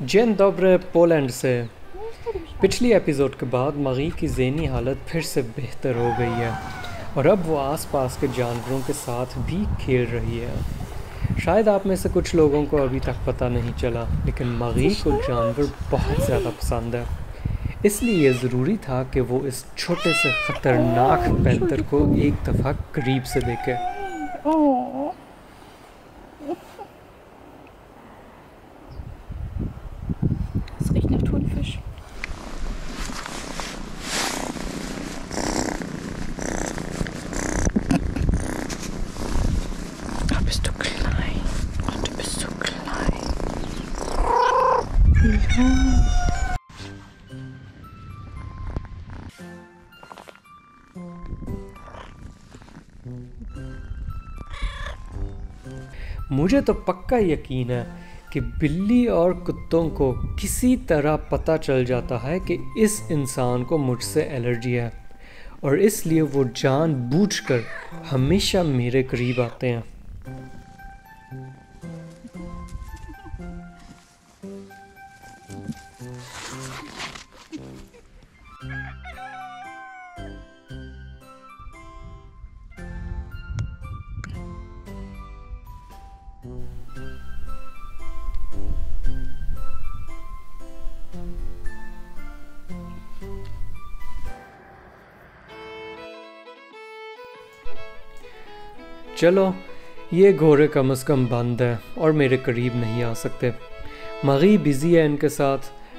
जिन दोब्रे Poland से। पिछली episode के बाद मरी की ज़हनी हालत फिर से बेहतर हो गई है और अब वो आसपास के जानवरों के साथ भी खेल रही है। शायद आप में से कुछ लोगों को अभी तक पता नहीं चला, लेकिन मरी को जानवर बहुत ज़्यादा पसंद है। इसलिए ये ज़रूरी था कि वो इस छोटे से ख़तरनाक पैंथर को एक दफ़ा करीब से देखे। Es riecht nach Thunfisch. Oh, bist du klein. Oh, du bist so klein. Ja. मुझे तो पक्का यकीन है कि बिल्ली और कुत्तों को किसी तरह पता चल जाता है कि इस इंसान को मुझसे एलर्जी है और इसलिए वो जानबूझकर हमेशा मेरे करीब आते हैं। चलो, ये घोड़े कम से कम बंद है और मेरे करीब नहीं आ सकते। मरी बिज़ी है इनके साथ,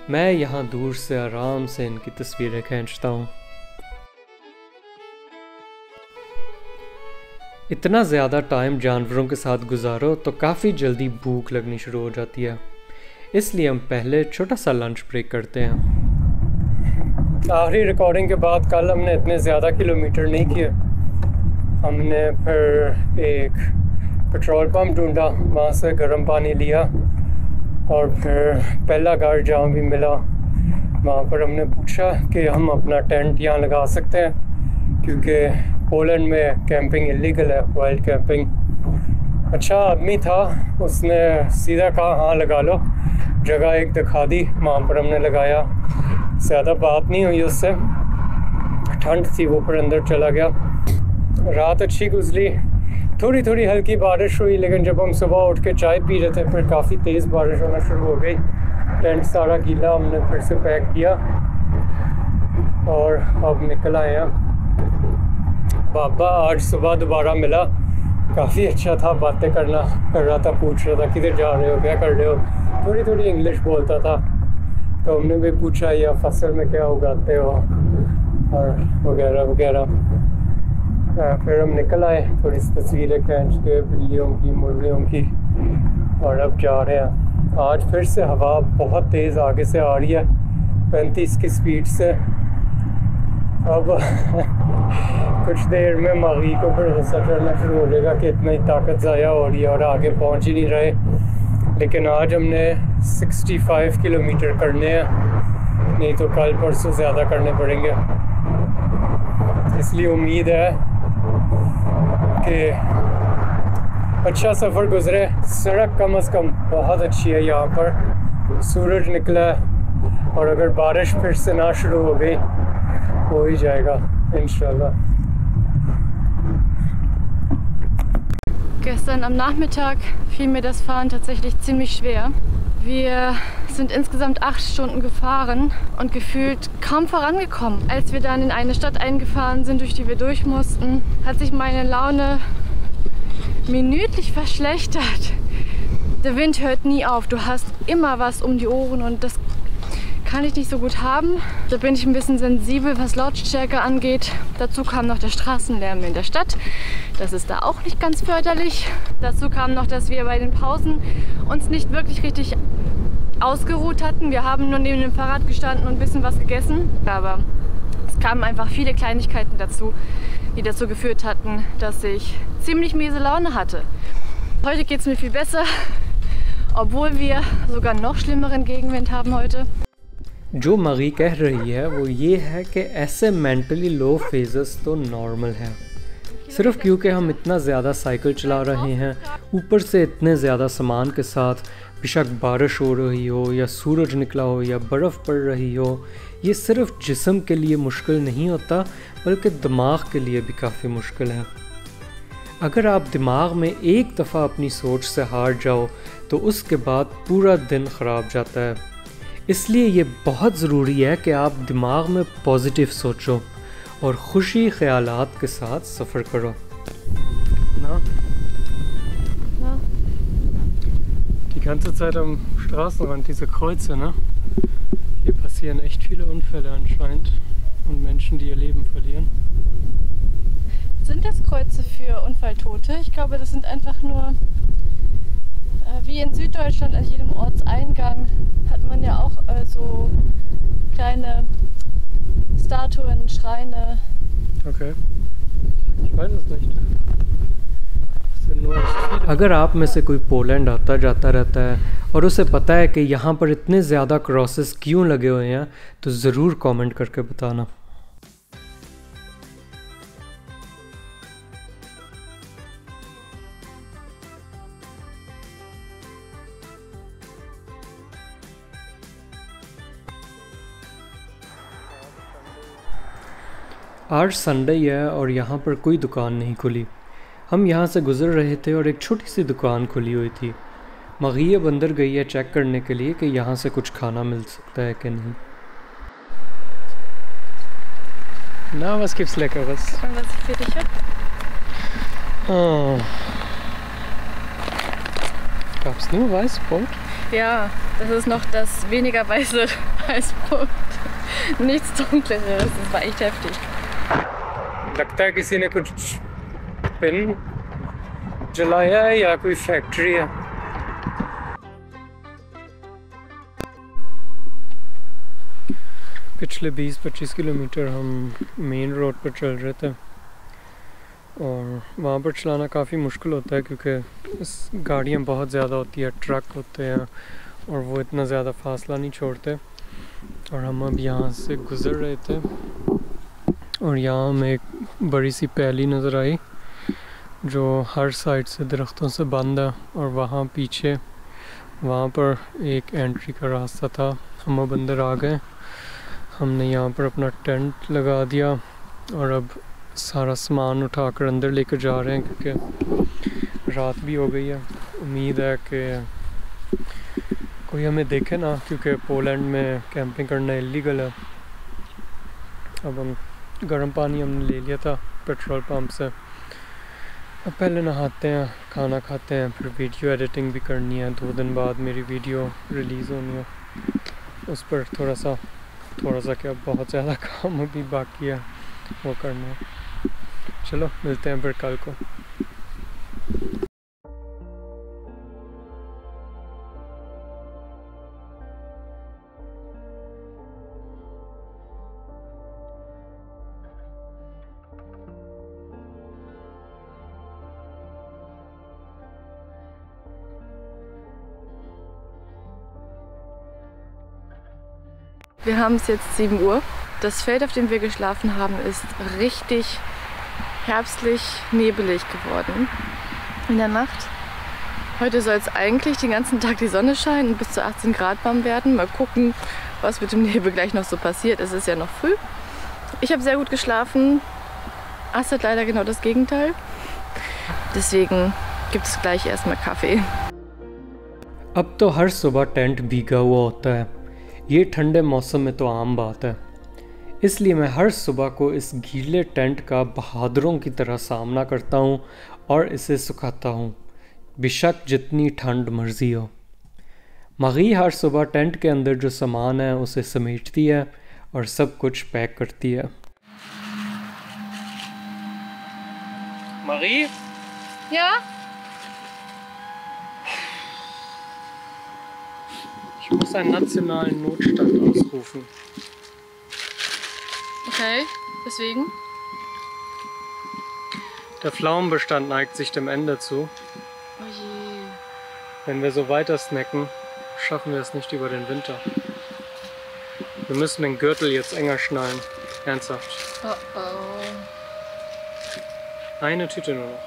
मैं यहाँ दूर से आराम से इनकी तस्वीरें खींचता हूँ। इतना ज़्यादा टाइम जानवरों के साथ गुजारो तो काफ़ी जल्दी भूख लगनी शुरू हो जाती है, इसलिए हम पहले छोटा सा लंच ब्रेक करते हैं। आखिरी रिकॉर्डिंग के बाद कल हमने इतने ज़्यादा किलोमीटर नहीं किए। हमने फिर एक पेट्रोल पंप ढूंढा, वहाँ से गर्म पानी लिया और फिर पहला घर जहाँ भी मिला वहाँ पर हमने पूछा कि हम अपना टेंट यहाँ लगा सकते हैं, क्योंकि पोलैंड में कैंपिंग इलीगल है, वाइल्ड कैंपिंग। अच्छा आदमी था, उसने सीधा कहा हाँ लगा लो, जगह एक दिखा दी, वहाँ पर हमने लगाया। ज़्यादा बात नहीं हुई उससे, ठंड थी, वो पर अंदर चला गया। रात अच्छी गुजरी, थोड़ी थोड़ी हल्की बारिश हुई, लेकिन जब हम सुबह उठ के चाय पी रहे थे फिर काफ़ी तेज़ बारिश होना शुरू हो गई। टेंट सारा गीला, हमने फिर से पैक किया और अब निकल आए हैं। बाबा आज सुबह दोबारा मिला, काफ़ी अच्छा था, बातें कर रहा था, पूछ रहा था किधर जा रहे हो, क्या कर रहे हो, थोड़ी थोड़ी इंग्लिश बोलता था। तो हमने भी पूछा या फसल में क्या उगाते हो और वगैरह वगैरह। फिर हम निकल आए, थोड़ी सी तस्वीरें खींच के बिल्लियों की, मुर्गियों की, और अब जा रहे हैं। आज फिर से हवा बहुत तेज़ आगे से आ रही है, 35 की स्पीड से। अब कुछ देर में मरी को फिर गुस्सा चढ़ना शुरू हो जाएगा कि इतना ही ताकत ज़ाया हो रही है और आगे पहुंच ही नहीं रहे। लेकिन आज हमने 65 किलोमीटर करने हैं, नहीं तो कल परसों ज़्यादा करने पड़ेंगे। इसलिए उम्मीद है कि अच्छा सफ़र गुजरे। सड़क कम से कम बहुत अच्छी है, यहाँ पर सूरज निकला है और अगर बारिश फिर से ना शुरू हो गई हो ही जाएगा इंशाल्लाह। Gestern am Nachmittag fiel mir das Fahren tatsächlich ziemlich schwer. Wir sind insgesamt 8 Stunden gefahren und gefühlt kaum vorangekommen. Als wir dann in eine Stadt eingefahren sind, durch die wir durch mussten, hat sich meine Laune minütlich verschlechtert. Der Wind hört nie auf, du hast immer was um die Ohren und das kann ich nicht so gut haben. Da bin ich ein bisschen sensibel, was Lautstärke angeht. Dazu kam noch der Straßenlärm in der Stadt. Das ist da auch nicht ganz förderlich. Dazu kam noch, dass wir bei den Pausen uns nicht wirklich richtig ausgeruht hatten. Wir haben nur neben dem Fahrrad gestanden und ein bisschen was gegessen. Aber es kamen einfach viele Kleinigkeiten dazu, die dazu geführt hatten, dass ich ziemlich miese Laune hatte. Heute geht es mir viel besser, obwohl wir sogar noch schlimmeren Gegenwind haben heute. जो मरी कह रही है वो ये है कि ऐसे मेंटली लो फेजेस तो नॉर्मल है, सिर्फ क्योंकि हम इतना ज़्यादा साइकिल चला रहे हैं, ऊपर से इतने ज़्यादा सामान के साथ बेशक बारिश हो रही हो या सूरज निकला हो या बर्फ़ पड़ रही हो, ये सिर्फ जिस्म के लिए मुश्किल नहीं होता बल्कि दिमाग के लिए भी काफ़ी मुश्किल है। अगर आप दिमाग में एक दफ़ा अपनी सोच से हार जाओ तो उसके बाद पूरा दिन ख़राब जाता है। इसलिए ये बहुत ज़रूरी है कि आप दिमाग में पॉजिटिव सोचो और खुशी ख़यालात के साथ सफ़र करो ना। Die ganze Zeit am Straßenrand diese Kreuze, ne? Hier passieren echt viele Unfälle anscheinend und Menschen, die ihr Leben verlieren. Sind das Kreuze für Unfalltote? Ich glaube, das sind einfach nur, wie in Süddeutschland an jedem Ortseingang hat man ja auch so kleine Statuen, Schreine. Okay. Ich weiß es nicht. अगर आप में से कोई Poland आता जाता रहता है और उसे पता है कि यहाँ पर इतने ज़्यादा क्रॉसेस क्यों लगे हुए हैं तो ज़रूर कमेंट करके बताना। आज संडे है और यहाँ पर कोई दुकान नहीं खुली। हम यहाँ से गुज़र रहे थे और एक छोटी सी दुकान खुली हुई थी। मग़ी अब अंदर गई है चेक करने के लिए कि यहाँ से कुछ खाना मिल सकता है कि नहीं। Na, was gibt's Leckeres? Und was ich für dich habe? Oh. Gab's nur Weißbrot? Ja, das ist noch das weniger weiße Weißbrot. Nichts Dunkleres, das war echt heftig. लगता है किसी ने कुछ पिन जलाया है या कोई फैक्ट्री है। पिछले 20-25 किलोमीटर हम मेन रोड पर चल रहे थे और वहाँ पर चलाना काफ़ी मुश्किल होता है क्योंकि गाड़ियाँ बहुत ज़्यादा होती है, ट्रक होते हैं और वो इतना ज़्यादा फासला नहीं छोड़ते। और हम अब यहाँ से गुज़र रहे थे और यहाँ हमें एक बड़ी सी पैली नज़र आई जो हर साइड से दरख्तों से बंद है और वहाँ पीछे वहाँ पर एक एंट्री का रास्ता था। हम अब अंदर आ गए, हमने यहाँ पर अपना टेंट लगा दिया और अब सारा सामान उठाकर अंदर लेकर जा रहे हैं क्योंकि रात भी हो गई है। उम्मीद है कि कोई हमें देखे ना, क्योंकि पोलैंड में कैंपिंग करना इलीगल है। अब हम गर्म पानी हमने ले लिया था पेट्रोल पंप से। अब पहले नहाते हैं, खाना खाते हैं, फिर वीडियो एडिटिंग भी करनी है। 2 दिन बाद मेरी वीडियो रिलीज़ होनी है, उस पर थोड़ा सा क्या बहुत ज़्यादा काम अभी बाकी है वो करना है। चलो मिलते हैं फिर कल को। Wir haben es jetzt 7 Uhr. Das Feld, auf dem wir geschlafen haben, ist richtig herbstlich nebelig geworden in der Nacht. Heute soll es eigentlich den ganzen Tag die Sonne scheinen und bis zu 18 Grad warm werden. Mal gucken, was mit dem Nebel gleich noch so passiert. Es ist ja noch früh. Ich habe sehr gut geschlafen. Ast hat leider genau das Gegenteil. Deswegen gibt es gleich erstmal Kaffee. अब तो हर सुबह tent भीगा हुआ होता है। ये ठंडे मौसम में तो आम बात है। इसलिए मैं हर सुबह को इस गीले टेंट का बहादुरों की तरह सामना करता हूँ और इसे सुखाता हूँ, बेशक जितनी ठंड मर्जी हो। मग़ी हर सुबह टेंट के अंदर जो सामान है उसे समेटती है और सब कुछ पैक करती है। मग़ी? Ja? Ich muss einen nationalen Notstand ausrufen. Okay, deswegen? Der Pflaumenbestand neigt sich dem Ende zu. Oh je. Wenn wir so weiter snacken, schaffen wir es nicht über den Winter. Wir müssen den Gürtel jetzt enger schnallen. Ernsthaft. Oh oh. Eine Tüte nur noch.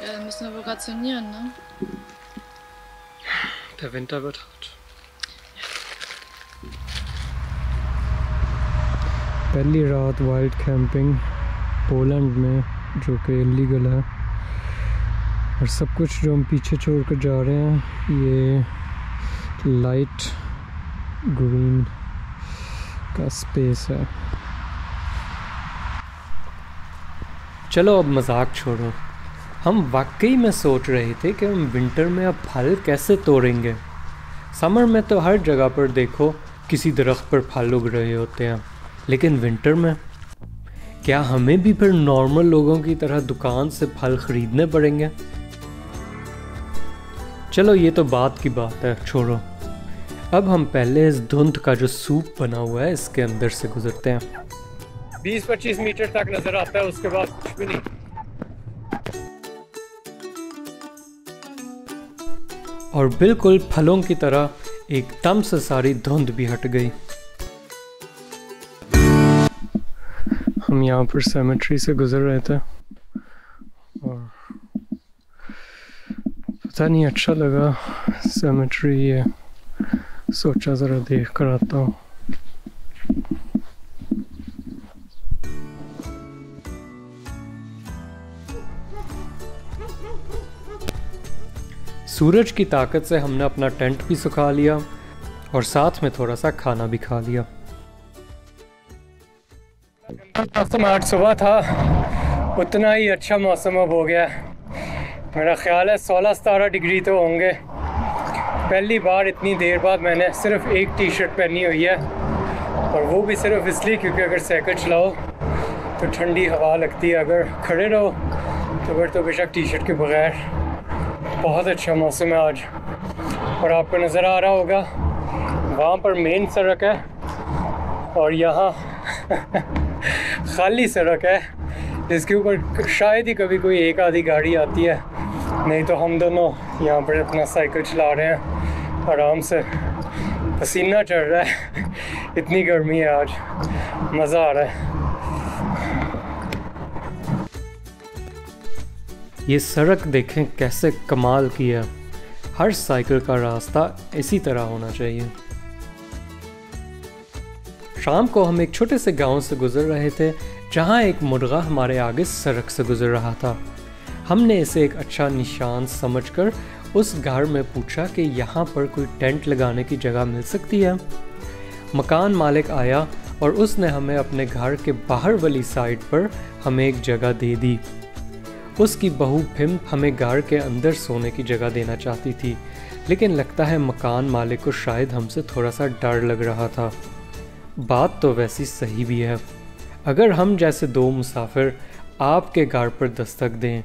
Ja, dann müssen wir wohl rationieren, ne? Der Winter wird hart. पहली रात wild camping Poland में, जो कि illegal है, और सब कुछ जो हम पीछे छोड़ कर जा रहे हैं ये लाइट ग्रीन का स्पेस है। चलो अब मजाक छोड़ो, हम वाकई में सोच रहे थे कि हम विंटर में अब फल कैसे तोड़ेंगे। समर में तो हर जगह पर देखो किसी दरख्त पर फल उग रहे होते हैं, लेकिन विंटर में क्या हमें भी फिर नॉर्मल लोगों की तरह दुकान से फल खरीदने पड़ेंगे? चलो ये तो बात की बात है, छोड़ो। अब हम पहले इस धुंध का जो सूप बना हुआ है इसके अंदर से गुजरते हैं। 20-25 मीटर तक नजर आता है, उसके बाद कुछ भी नहीं। और बिल्कुल फलों की तरह एकदम से सारी धुंध भी हट गई। हम यहाँ पर सेमेट्री से गुजर रहे थे और पता नहीं अच्छा लगा सेमेट्री, ये सोचा ज़रा देख कर आता हूँ। सूरज की ताकत से हमने अपना टेंट भी सुखा लिया और साथ में थोड़ा सा खाना भी खा लिया। मौसम आज सुबह था, उतना ही अच्छा मौसम अब हो गया। मेरा ख्याल है 16-17 डिग्री तो होंगे। पहली बार इतनी देर बाद मैंने सिर्फ एक टी शर्ट पहनी हुई है, और वो भी सिर्फ इसलिए क्योंकि अगर साइकिल चलाओ तो ठंडी हवा लगती है, अगर खड़े रहो तो फिर तो बेशक टी शर्ट के बगैर। बहुत अच्छा मौसम है आज। और आपको नज़र आ रहा होगा वहाँ पर मेन सड़क है और यहाँ खाली सड़क है, जिसके ऊपर शायद ही कभी कोई एक आधी गाड़ी आती है, नहीं तो हम दोनों यहाँ पर अपना साइकिल चला रहे हैं आराम से। पसीना चढ़ रहा है, इतनी गर्मी है आज, मज़ा आ रहा है। ये सड़क देखें कैसे कमाल की है। हर साइकिल का रास्ता इसी तरह होना चाहिए। शाम को हम एक छोटे से गांव से गुजर रहे थे, जहां एक मुर्गा हमारे आगे सड़क से गुजर रहा था। हमने इसे एक अच्छा निशान समझकर उस घर में पूछा कि यहाँ पर कोई टेंट लगाने की जगह मिल सकती है। मकान मालिक आया और उसने हमें अपने घर के बाहर वाली साइड पर हमें एक जगह दे दी। उसकी बहू फिम हमें घर के अंदर सोने की जगह देना चाहती थी, लेकिन लगता है मकान मालिक को शायद हमसे थोड़ा सा डर लग रहा था। बात तो वैसी सही भी है। अगर हम जैसे दो मुसाफिर आपके घर पर दस्तक दें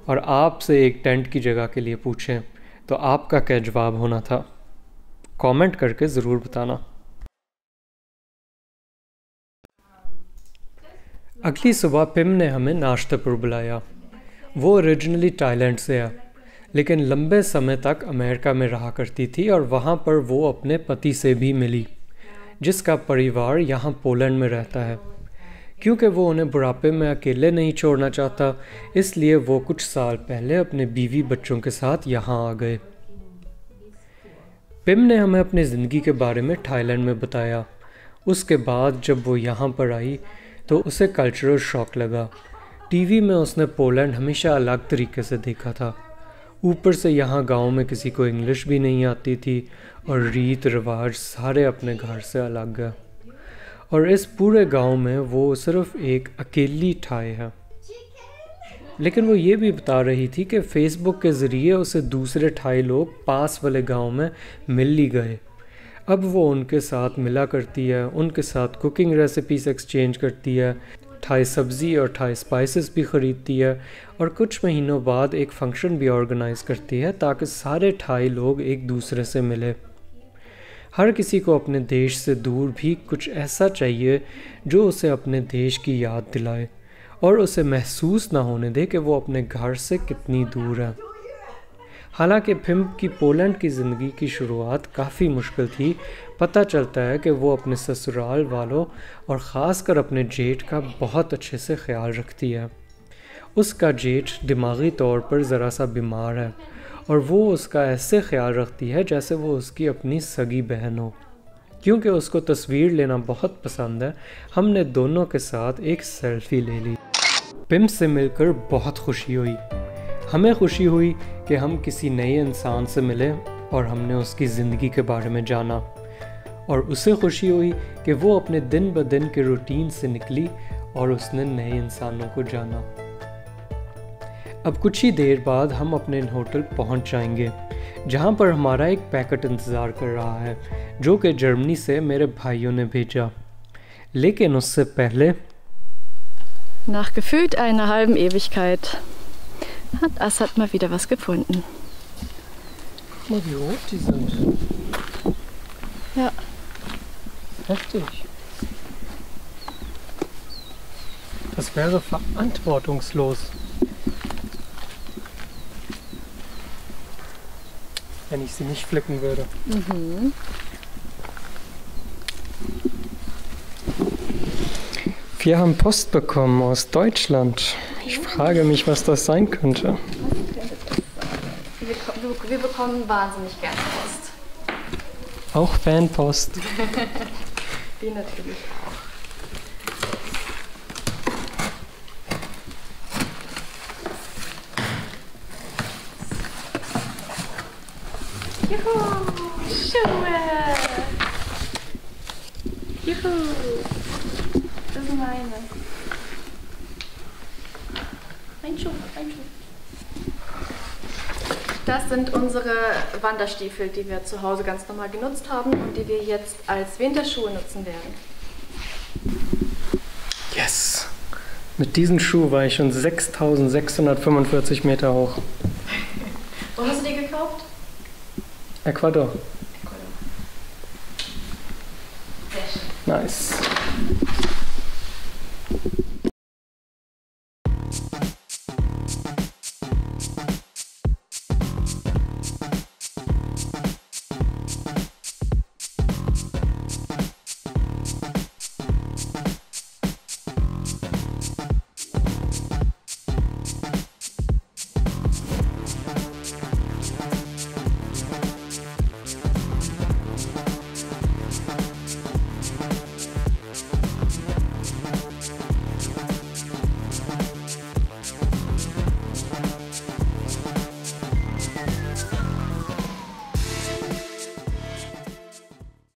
और आपसे एक टेंट की जगह के लिए पूछें, तो आपका क्या जवाब होना था? कमेंट करके ज़रूर बताना। अगली सुबह पिम ने हमें नाश्ते पर बुलाया। वो ओरिजिनली थाईलैंड से है, लेकिन लंबे समय तक अमेरिका में रहा करती थी और वहाँ पर वो अपने पति से भी मिली, जिसका परिवार यहाँ पोलैंड में रहता है। क्योंकि वो उन्हें बुढ़ापे में अकेले नहीं छोड़ना चाहता, इसलिए वो कुछ साल पहले अपने बीवी बच्चों के साथ यहाँ आ गए। पिम ने हमें अपनी ज़िंदगी के बारे में थाईलैंड में बताया। उसके बाद जब वो यहाँ पर आई तो उसे कल्चरल शॉक लगा। टीवी में उसने पोलैंड हमेशा अलग तरीके से देखा था। ऊपर से यहाँ गांव में किसी को इंग्लिश भी नहीं आती थी और रीत रिवाज सारे अपने घर से अलग है। और इस पूरे गांव में वो सिर्फ एक अकेली ठाई है। लेकिन वो ये भी बता रही थी कि फ़ेसबुक के ज़रिए उसे दूसरे ठाई लोग पास वाले गांव में मिल ही गए। अब वो उनके साथ मिला करती है, उनके साथ कुकिंग रेसिपीज़ एक्सचेंज करती है, थाई सब्ज़ी और थाई स्पाइसेस भी ख़रीदती है, और कुछ महीनों बाद एक फ़ंक्शन भी ऑर्गेनाइज़ करती है ताकि सारे थाई लोग एक दूसरे से मिले। हर किसी को अपने देश से दूर भी कुछ ऐसा चाहिए जो उसे अपने देश की याद दिलाए और उसे महसूस ना होने दे कि वो अपने घर से कितनी दूर है। हालांकि फिम की पोलैंड की ज़िंदगी की शुरुआत काफ़ी मुश्किल थी। पता चलता है कि वो अपने ससुराल वालों और ख़ासकर अपने जेठ का बहुत अच्छे से ख्याल रखती है। उसका जेठ दिमागी तौर पर ज़रा सा बीमार है और वो उसका ऐसे ख्याल रखती है जैसे वो उसकी अपनी सगी बहन हो। क्योंकि उसको तस्वीर लेना बहुत पसंद है, हमने दोनों के साथ एक सेल्फी ले ली। पिम से मिलकर बहुत खुशी हुई। हमें खुशी हुई कि हम किसी नए इंसान से मिले और हमने उसकी ज़िंदगी के बारे में जाना, और उसे खुशी हुई कि वो अपने दिन ब दिन के रूटीन से निकली और उसने नए इंसानों को जाना। अब कुछ ही देर बाद हम अपने होटल पहुंच जाएंगे, जहां पर हमारा एक पैकेट इंतज़ार कर रहा है, जो कि जर्मनी से मेरे भाइयों ने भेजा। लेकिन उससे पहले Nach gefühlt einer halben Ewigkeit hat Assad mal wieder was gefunden. Guck mal, wie hoch die sind. Ja. Heftig. Das wäre verantwortungslos, wenn ich sie nicht pflücken würde. Mhm. Wir haben Post bekommen aus Deutschland. Ich frage mich, was das sein könnte. Wir bekommen wahnsinnig gerne Post. Auch Fanpost. Die natürlich auch. Juhu! Schuhe! Juhu! Das sind meine. Ein Schuh, ein Schuh. Das sind unsere Wanderstiefel, die wir zu Hause ganz normal genutzt haben und die wir jetzt als Winterschuhe nutzen werden. Yes! Mit diesen Schuhen war ich schon 6.645 Meter hoch. Wo hast du die gekauft? Ecuador. Sehr schön. Nice.